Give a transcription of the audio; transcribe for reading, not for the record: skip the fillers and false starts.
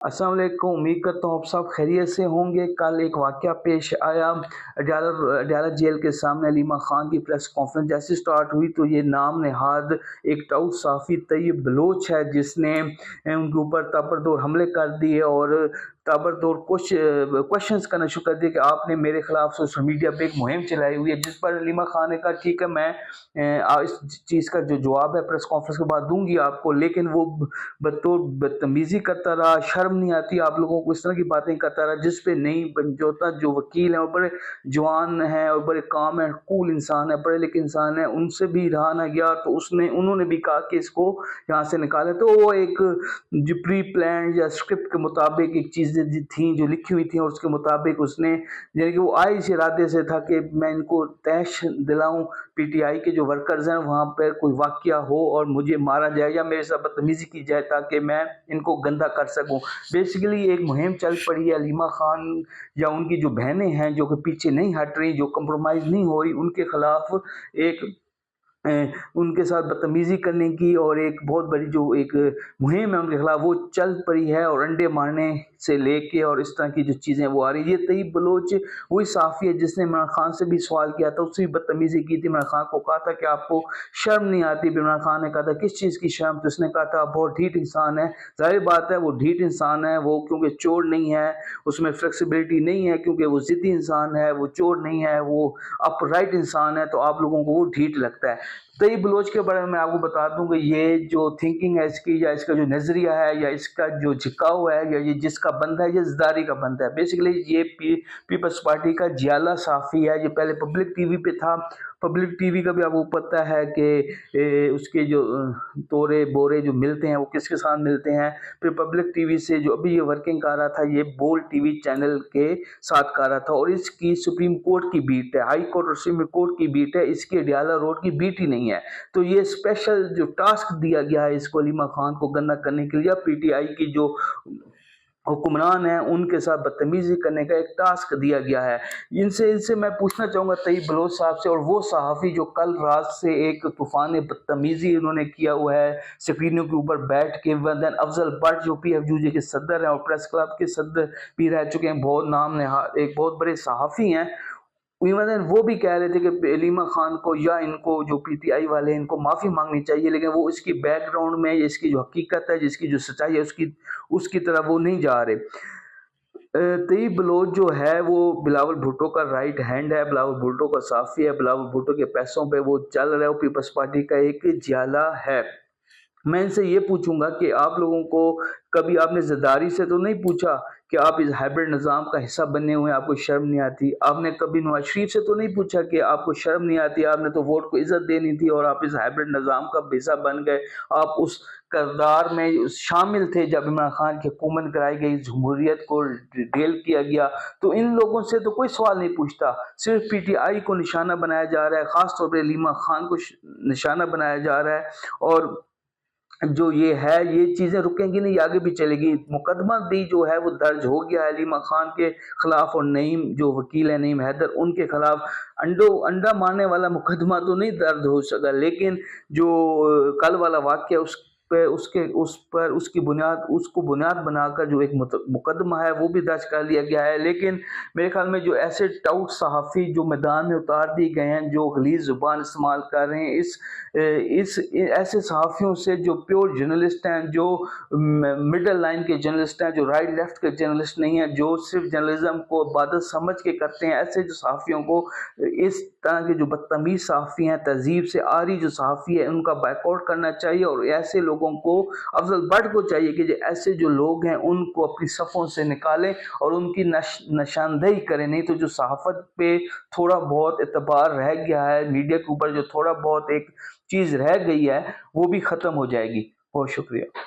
अस्सलाम वालेकुम। उम्मीद करता हूँ आप सब खैरियत से होंगे। कल एक वाक़या पेश आया, अडयाला जेल के सामने अलीमा ख़ान की प्रेस कॉन्फ्रेंस जैसे स्टार्ट हुई तो ये नाम नहाद एक टाउट साफ़ी तैयब बलोच है जिसने उनके ऊपर ताबड़तोड़ हमले कर दिए और ताबड़तोड़ कुछ क्वेश्चंस करना शुरू कर दिए कि आपने मेरे खिलाफ सोशल मीडिया पे एक मुहिम चलाई हुई है, जिस पर अलीमा ख़ान ने कहा ठीक है मैं इस चीज़ का जो जवाब है प्रेस कॉन्फ्रेंस के बाद दूंगी आपको, लेकिन वो बदतमीजी करता रहा, शर्म नहीं आती आप लोगों को, इस तरह की बातें करता रहा जिस पे नहीं बनजोता। जो वकील हैं और बड़े जवान हैं और बड़े काम हैं, कूल इंसान है, पढ़े लिखे इंसान है, उनसे भी रहा ना गया तो उन्होंने भी कहा कि इसको यहाँ से निकाले। तो वो एक जो प्री प्लान या स्क्रिप्ट के मुताबिक एक चीज़ें थी जो लिखी हुई थी और उसके मुताबिक उसने यानी कि वो आई इस इरादे से था कि मैं इनको तैश दिलाऊं, पीटीआई के जो वर्कर्स हैं वहाँ पर कोई वाकया हो और मुझे मारा जाए या मेरे साथ बदतमीजी की जाए ताकि मैं इनको गंदा कर सकूं। बेसिकली एक मुहिम चल पड़ी है। अलीमा खान या उनकी जो बहनें हैं जो कि पीछे नहीं हट रही, जो कंप्रोमाइज़ नहीं हो रही, उनके खिलाफ एक उनके साथ बदतमीजी करने की और एक बहुत बड़ी जो एक मुहिम है उनके खिलाफ वो चल पड़ी है और अंडे मारने से लेके और इस तरह की जो चीज़ें वो आ रही है। ये तैयब बलोच वही साफ़ी है जिसने इमरान खान से भी सवाल किया था, उससे भी बदतमीजी की थी। इमरान खान को कहा था कि आपको शर्म नहीं आती। इमरान खान ने कहा था किस चीज़ की शर्म, तो उसने कहा था बहुत ढीठ इंसान है। जाहिर बात है वो ढीठ इंसान है, वो क्योंकि चोर नहीं है, उसमें फ्लेक्सिबिलिटी नहीं है, क्योंकि वो ज़िद्दी इंसान है, वो चोर नहीं है, वो अपराइट इंसान है, तो आप लोगों को वो ढीठ लगता है। तैयब बलोच के बारे में मैं आपको बता दूं कि ये जो थिंकिंग है इसकी या इसका जो नज़रिया है या इसका जो झुकाव है या ये जिसका बंदा है ये ज़दारी का बंदा है। बेसिकली ये पीपल्स पार्टी का जियाला साफ़ी है। ये पहले पब्लिक टीवी पे था। पब्लिक टीवी का भी आपको पता है कि उसके जो तोरे बोरे जो मिलते हैं वो किसके साथ मिलते हैं। फिर पब्लिक टीवी से जो अभी ये वर्किंग कर रहा था ये बोल्ड टीवी चैनल के साथ कर रहा था और इसकी सुप्रीम कोर्ट की बीट है, हाई कोर्ट और सुप्रीम कोर्ट की बीट है, इसकी अडयाला रोड की बीट ही नहीं है। तो ये स्पेशल जो टास्क दिया गया है इसको अलीमा खान को गंदा करने के लिए, पीटीआई की जो हुक्मरान हैं उनके साथ बदतमीजी करने का एक टास्क दिया गया है। इनसे मैं पूछना चाहूँगा तैयब बलोच साहब से और वो सहाफ़ी जो कल रात से एक तूफ़ान बदतमीजी उन्होंने किया हुआ है स्क्रीनों के ऊपर बैठ के। वदन अफजल भट्ट जो PFUJ के सदर हैं और प्रेस क्लब के सदर भी रह चुके हैं, बहुत नाम नहाद एक बहुत बड़े सहाफ़ी हैं, वो भी कह रहे थे कि अलीमा खान को या इनको जो पीटीआई वाले इनको माफ़ी मांगनी चाहिए, लेकिन वो इसकी बैकग्राउंड में इसकी जो हकीकत है, जिसकी जो सच्चाई है उसकी तरफ वो नहीं जा रहे। तैयब बलोच जो है वो बिलावल भुट्टो का राइट हैंड है, बिलावल भुट्टो का साफ़ी है, बिलावल भुट्टो के पैसों पे वो चल रहा है, वो पीपल्स पार्टी का एक जियाला है। मैं इनसे ये पूछूंगा कि आप लोगों को कभी आपने ज़रदारी से तो नहीं पूछा कि आप इस हाइब्रिड निज़ाम का हिस्सा बने हुए हैं, आपको शर्म नहीं आती? आपने कभी नवाज शरीफ से तो नहीं पूछा कि आपको शर्म नहीं आती? आपने तो वोट को इज्जत देनी थी और आप इस हाइब्रिड निज़ाम का हिस्सा बन गए। आप उस किरदार में शामिल थे जब इमरान खान की हुकूमत कराई गई, जमहूरियत को डिटेल किया गया। तो इन लोगों से तो कोई सवाल नहीं पूछता, सिर्फ पीटीआई को निशाना बनाया जा रहा है, ख़ास तौर पर अलीमा खान को निशाना बनाया जा रहा है। और जो ये है ये चीज़ें रुकेंगी नहीं, आगे भी चलेगी। मुकदमा भी जो है वो दर्ज हो गया है अलीमा खान के खिलाफ और नईम जो वकील है नईम हैदर उनके खिलाफ। अंडा मारने वाला मुकदमा तो नहीं दर्ज हो सका, लेकिन जो कल वाला वाक़या उस पर उसको बुनियाद बनाकर जो एक मुकदमा है वो भी दर्ज कर लिया गया है। लेकिन मेरे ख्याल में जो ऐसे टाउट सहाफ़ी जो मैदान में उतार दिए गए हैं, जो गलीज़ ज़ुबान इस्तेमाल कर रहे हैं, ऐसे सहाफ़ियों से जो प्योर जर्नलिस्ट हैं, जो मिडल लाइन के जर्नलिस्ट हैं, जो राइट लेफ्ट के जर्नलिस्ट नहीं हैं, जो सिर्फ जर्नलिज्म को इबादत समझ के करते हैं, ऐसे जो सहाफ़ियों को इस तरह के जो बदतमीज़ सहाफ़ी हैं, तहज़ीब से आरी जो सहाफ़ी है, उनका बायकॉट करना चाहिए। और ऐसे लोगों को अफजल भट्ट को चाहिए कि ऐसे जो लोग हैं उनको अपनी सफ़ों से निकालें और उनकी निशानदेही करें। नहीं तो जो सहाफ़त पे थोड़ा बहुत एतबार रह गया है, मीडिया के ऊपर जो थोड़ा बहुत एक चीज़ रह गई है वो भी ख़त्म हो जाएगी। बहुत शुक्रिया।